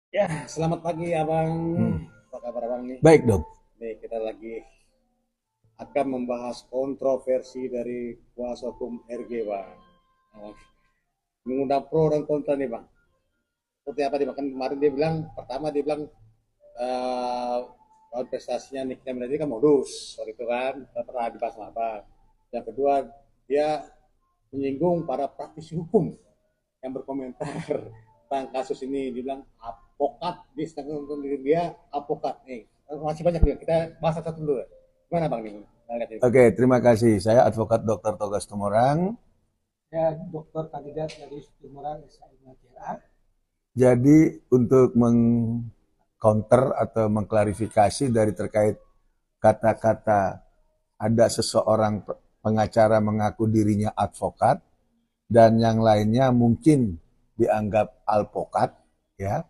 Ya, selamat pagi Abang. Hmm. Apa kabar Abang nih? Baik dong. Nih, kita lagi akan membahas kontroversi dari kuasa hukum RG, Bang. Eh, Mengundang pro dan kontra nih, Bang. Seperti apa nih, Bang? Kan kemarin dia bilang, pertama dia bilang eh prestasinya Nikita Mirzani kan modus, waktu itu kan pernah dibahas sama Abang. Yang kedua, dia menyinggung para praktisi hukum yang berkomentar tentang kasus ini. Dia bilang apokat, dia sedang nonton diri dia apokat nih. Masih banyak nih, kita bahas satu dulu. Gimana bang nih? Lihat ini. Oke, terima kasih. Saya Advokat Dr. Togas Tumorang. Saya dokter kandidat dari Sumurang SIM JRA. Jadi untuk mengcounter atau mengklarifikasi dari terkait kata-kata ada seseorang pengacara mengaku dirinya advokat dan yang lainnya mungkin dianggap alpokat, ya.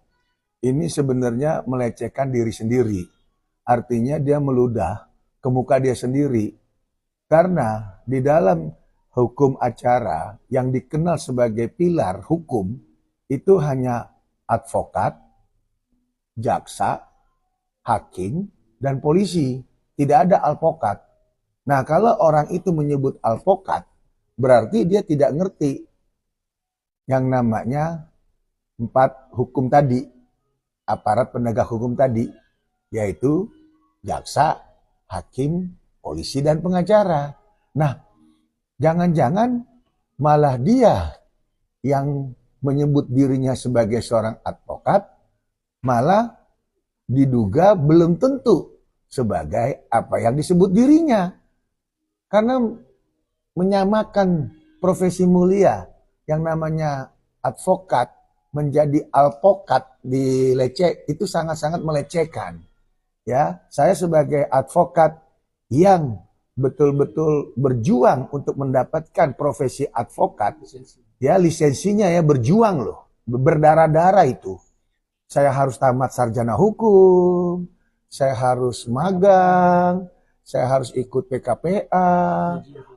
Ini sebenarnya melecehkan diri sendiri. Artinya dia meludah ke muka dia sendiri. Karena di dalam hukum acara yang dikenal sebagai pilar hukum itu hanya advokat, jaksa, hakim, dan polisi. Tidak ada alpokat. Nah, kalau orang itu menyebut alpokat, berarti dia tidak ngerti yang namanya empat hukum tadi, aparat penegak hukum tadi, yaitu jaksa, hakim, polisi, dan pengacara. Nah, jangan-jangan malah dia yang menyebut dirinya sebagai seorang advokat, malah diduga belum tentu sebagai apa yang disebut dirinya. Karena menyamakan profesi mulia yang namanya advokat menjadi alpokat itu sangat-sangat melecehkan. Ya, saya sebagai advokat yang betul-betul berjuang untuk mendapatkan profesi advokat, ya lisensinya ya berjuang loh, berdarah-darah itu. Saya harus tamat sarjana hukum, saya harus magang, saya harus ikut PKPA.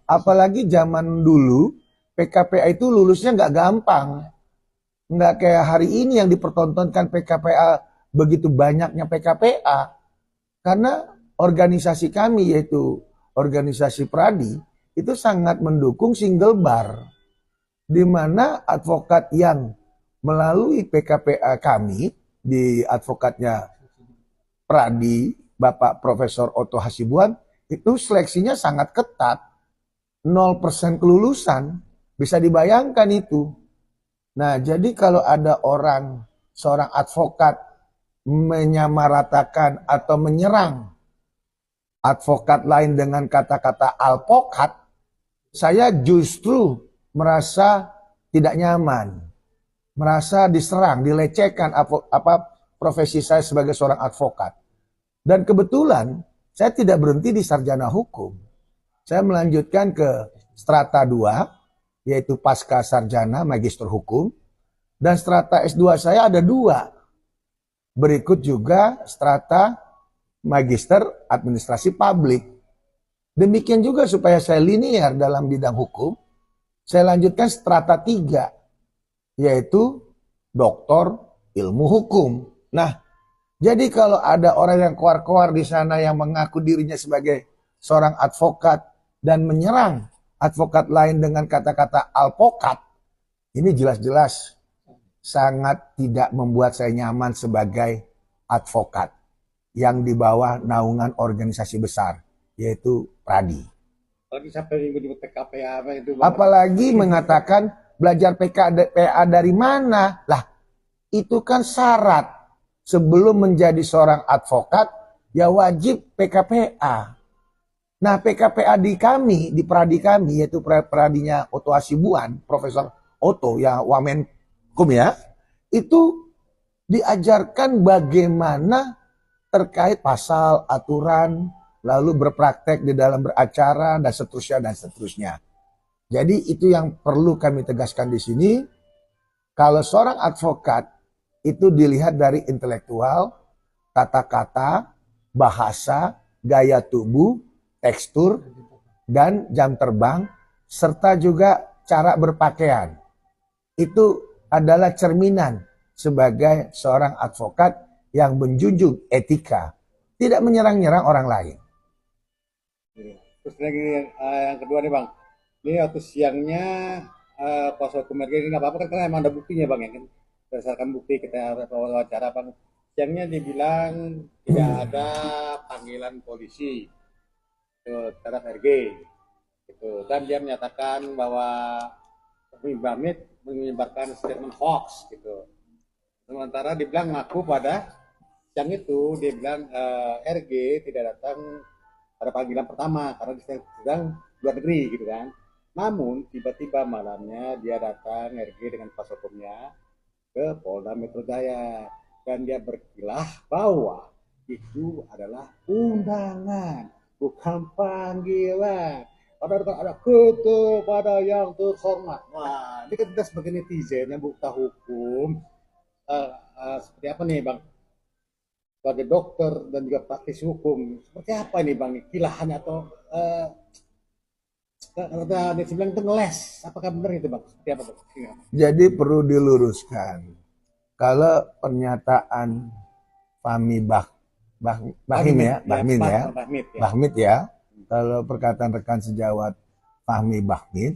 Apalagi zaman dulu PKPA itu lulusnya nggak gampang, nggak kayak hari ini yang dipertontonkan PKPA begitu banyaknya PKPA. Karena organisasi kami yaitu organisasi Pradi itu sangat mendukung single bar, di mana advokat yang melalui PKPA kami di advokatnya Pradi, Bapak Profesor Otto Hasibuan, itu seleksinya sangat ketat, 0% kelulusan, bisa dibayangkan itu. Nah, jadi kalau ada seorang advokat menyamaratakan atau menyerang advokat lain dengan kata-kata alpokat, saya justru merasa tidak nyaman, merasa diserang, dilecehkan profesi saya sebagai seorang advokat. Dan kebetulan saya tidak berhenti di sarjana hukum. Saya melanjutkan ke strata 2, yaitu pasca sarjana magister hukum, dan strata S2 saya ada 2. Berikut juga strata magister administrasi publik. Demikian juga supaya saya linear dalam bidang hukum, saya lanjutkan strata 3, yaitu doktor ilmu hukum. Nah, jadi kalau ada orang yang keluar-keluar di sana yang mengaku dirinya sebagai seorang advokat dan menyerang advokat lain dengan kata-kata alpokat, ini jelas-jelas sangat tidak membuat saya nyaman sebagai advokat yang di bawah naungan organisasi besar, yaitu Pradi. Lagi sampai menyebut PKPA apa itu bang? Apalagi mengatakan belajar PKPA dari mana? Lah, itu kan syarat. Sebelum menjadi seorang advokat, ya wajib PKPA. Nah, PKPA di kami, di Pradi kami, yaitu Pradinya Otto Hasibuan, Profesor Otto, ya Wamenkum ya, itu diajarkan bagaimana terkait pasal, aturan, lalu berpraktek di dalam beracara, dan seterusnya, dan seterusnya. Jadi itu yang perlu kami tegaskan di sini. Kalau seorang advokat itu dilihat dari intelektual, kata-kata, bahasa, gaya tubuh, tekstur, dan jam terbang, serta juga cara berpakaian. Itu adalah cerminan sebagai seorang advokat yang menjunjung etika, tidak menyerang-nyerang orang lain. Terus lagi yang kedua nih bang, ini waktu siangnya kuasa hukum RG ini nggak apa-apa kan karena emang ada buktinya bang ya kan, berdasarkan bukti kita wawancara bang, siangnya dibilang tidak ada panggilan polisi terhadap RG, gitu. Dan dia menyatakan bahwa Bamit menyebarkan statement hoax, gitu. Sementara dibilang ngaku pada siang itu dia bilang RG tidak datang pada panggilan pertama karena dia sedang luar negeri gitu kan. Namun tiba-tiba malamnya dia datang RG dengan kuasa hukumnya ke Polda Metro Jaya dan dia berkilah bahwa itu adalah undangan bukan panggilan. Ada kepada yang terhormat. Wah, ini kan kita sebagai netizen yang buta hukum, seperti apa nih bang? Sebagai dokter dan juga praktisi hukum, seperti apa nih bang? Kilahan atau kata dia bilang itu ngeles, apakah benar itu bang? Seperti apa bang? Jadi perlu diluruskan. Kalau pernyataan Fahmi Bahmid ya, Bahmid ya. Kalau perkataan rekan sejawat Fahmi Bahmid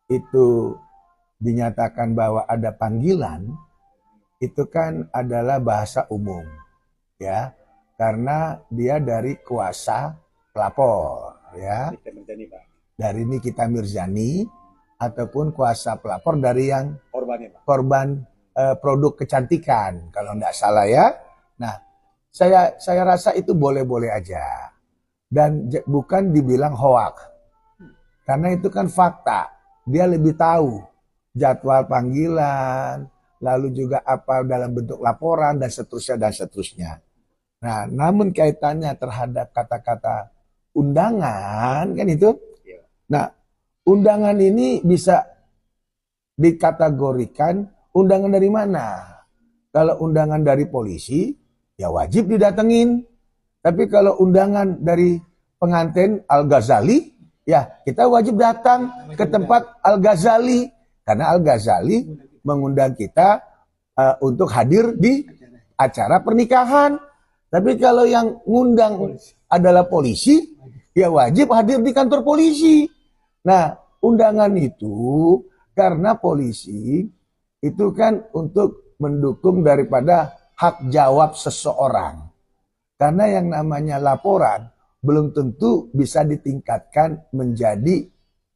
itu dinyatakan bahwa ada panggilan, itu kan adalah bahasa umum, ya, karena dia dari kuasa pelapor, ya, dari Nikita Mirzani ataupun kuasa pelapor dari yang korban produk kecantikan, kalau tidak salah ya. Nah, saya rasa itu boleh-boleh aja. Dan bukan dibilang hoak. Karena itu kan fakta. Dia lebih tahu jadwal panggilan, lalu juga apa dalam bentuk laporan, dan seterusnya, dan seterusnya. Nah, namun kaitannya terhadap kata-kata undangan, kan itu. Nah, undangan ini bisa dikategorikan undangan dari mana? Kalau undangan dari polisi, ya wajib didatengin. Tapi kalau undangan dari pengantin Al-Ghazali, ya kita wajib datang ke tempat Al-Ghazali. Karena Al-Ghazali mengundang kita untuk hadir di acara pernikahan. Tapi kalau yang ngundang adalah polisi, ya wajib hadir di kantor polisi. Nah, undangan itu karena polisi itu kan untuk mendukung daripada hak jawab seseorang. Karena yang namanya laporan belum tentu bisa ditingkatkan menjadi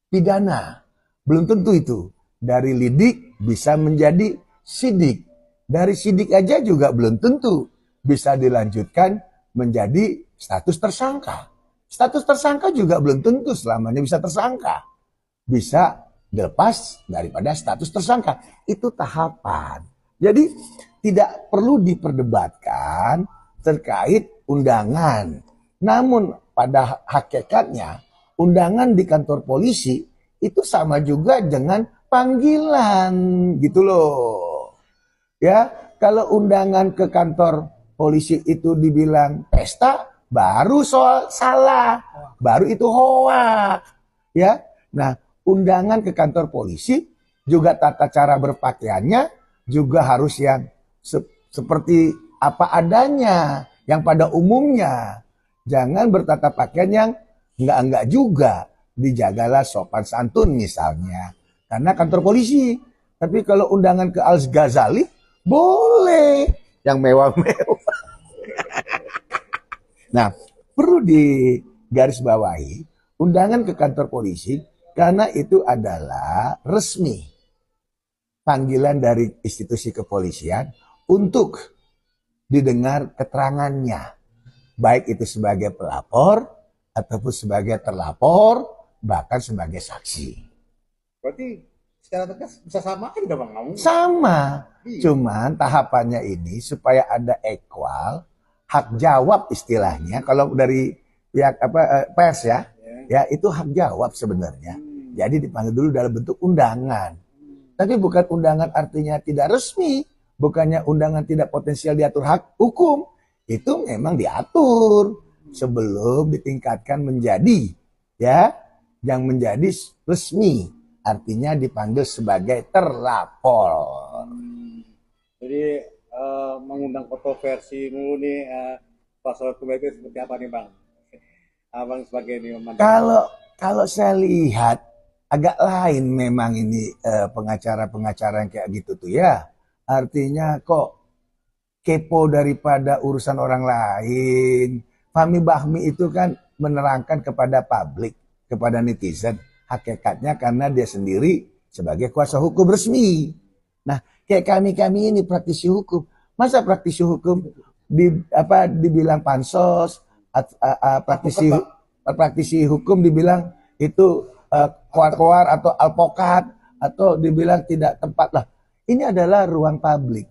pidana. Belum tentu itu. Dari lidik bisa menjadi sidik. Dari sidik aja juga belum tentu bisa dilanjutkan menjadi status tersangka. Status tersangka juga belum tentu selamanya bisa tersangka. Bisa dilepas daripada status tersangka. Itu tahapan. Jadi tidak perlu diperdebatkan terkait undangan. Namun pada hakikatnya undangan di kantor polisi itu sama juga dengan panggilan gitu loh. Ya, kalau undangan ke kantor polisi itu dibilang pesta, baru soal salah, baru itu hoak. Ya. Nah, undangan ke kantor polisi juga tata cara berpakaiannya juga harus yang seperti apa adanya, yang pada umumnya. Jangan bertata pakaian yang enggak-enggak juga. Dijagalah sopan santun misalnya. Karena kantor polisi. Tapi kalau undangan ke Al-Ghazali, boleh. Yang mewah-mewah. Nah, perlu digarisbawahi, undangan ke kantor polisi, karena itu adalah resmi. Panggilan dari institusi kepolisian untuk didengar keterangannya, baik itu sebagai pelapor ataupun sebagai terlapor, bahkan sebagai saksi. Berarti secara tegas bisa sama aja bang? Sama, cuman tahapannya ini supaya ada equal hak jawab istilahnya. Kalau dari pihak pers ya itu hak jawab sebenarnya. Jadi dipanggil dulu dalam bentuk undangan. Tapi bukan undangan artinya tidak resmi. Bukannya undangan tidak potensial diatur hak hukum. Itu memang diatur sebelum ditingkatkan menjadi yang menjadi resmi. Artinya dipanggil sebagai terlapor. Jadi mengundang kontroversi mulu nih kuasa hukum itu seperti apa nih Bang? Abang sebagai ini memandang. Kalau saya lihat agak lain memang ini pengacara-pengacara yang kayak gitu tuh ya. Artinya kok kepo daripada urusan orang lain. Fahmi Bahmi itu kan menerangkan kepada publik, kepada netizen, hakikatnya karena dia sendiri sebagai kuasa hukum resmi. Nah, kayak kami-kami ini praktisi hukum, masa praktisi hukum dibilang pansos, praktisi hukum dibilang itu koar-koar atau alpokat atau dibilang tidak tepat lah. Ini adalah ruang publik.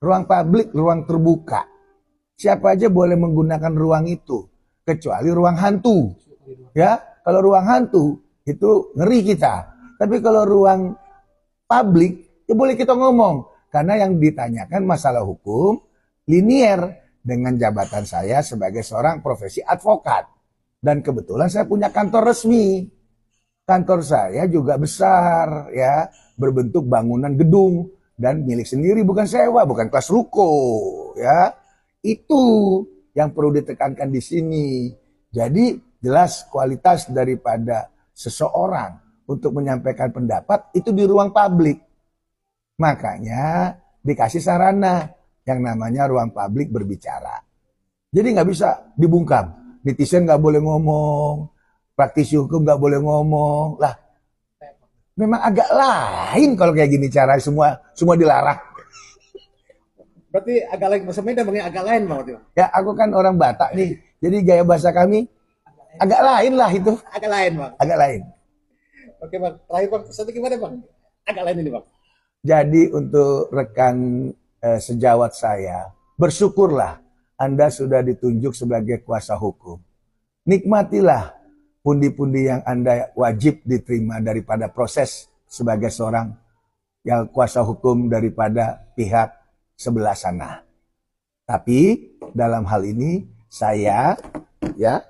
Ruang publik, ruang terbuka. Siapa aja boleh menggunakan ruang itu, kecuali ruang hantu. Ya, kalau ruang hantu itu ngeri kita. Tapi kalau ruang publik, ya boleh kita ngomong. Karena yang ditanyakan masalah hukum linier dengan jabatan saya sebagai seorang profesi advokat. Dan kebetulan saya punya kantor resmi. Kantor saya juga besar, ya, berbentuk bangunan gedung dan milik sendiri, bukan sewa, bukan kelas ruko, ya. Itu yang perlu ditekankan di sini. Jadi jelas kualitas daripada seseorang untuk menyampaikan pendapat itu di ruang publik. Makanya dikasih sarana yang namanya ruang publik berbicara. Jadi nggak bisa dibungkam. Netizen nggak boleh ngomong, praktisi hukum nggak boleh ngomong. Lah, memang agak lain kalau kayak gini cara semua dilarang. Berarti agak lain, bersebeda Bang, agak lain Bang. Ya, aku kan orang Batak nih. Jadi gaya bahasa kami agak lain lah itu. Agak lain Bang. Agak lain. Oke Bang, terakhir Bang, satu gimana Bang? Agak lain ini Bang. Jadi untuk rekan sejawat saya, bersyukurlah Anda sudah ditunjuk sebagai kuasa hukum. Nikmatilah pundi-pundi yang Anda wajib diterima daripada proses sebagai seorang yang kuasa hukum daripada pihak sebelah sana. Tapi dalam hal ini saya, ya,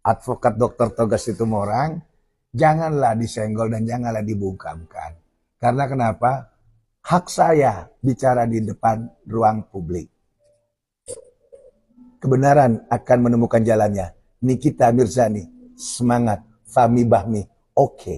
advokat Dr. Toga Situmorang, janganlah disenggol dan janganlah dibungkamkan. Karena kenapa? Hak saya bicara di depan ruang publik. Kebenaran akan menemukan jalannya. Nikita Mirzani, semangat. Fahmi Bahmi, oke.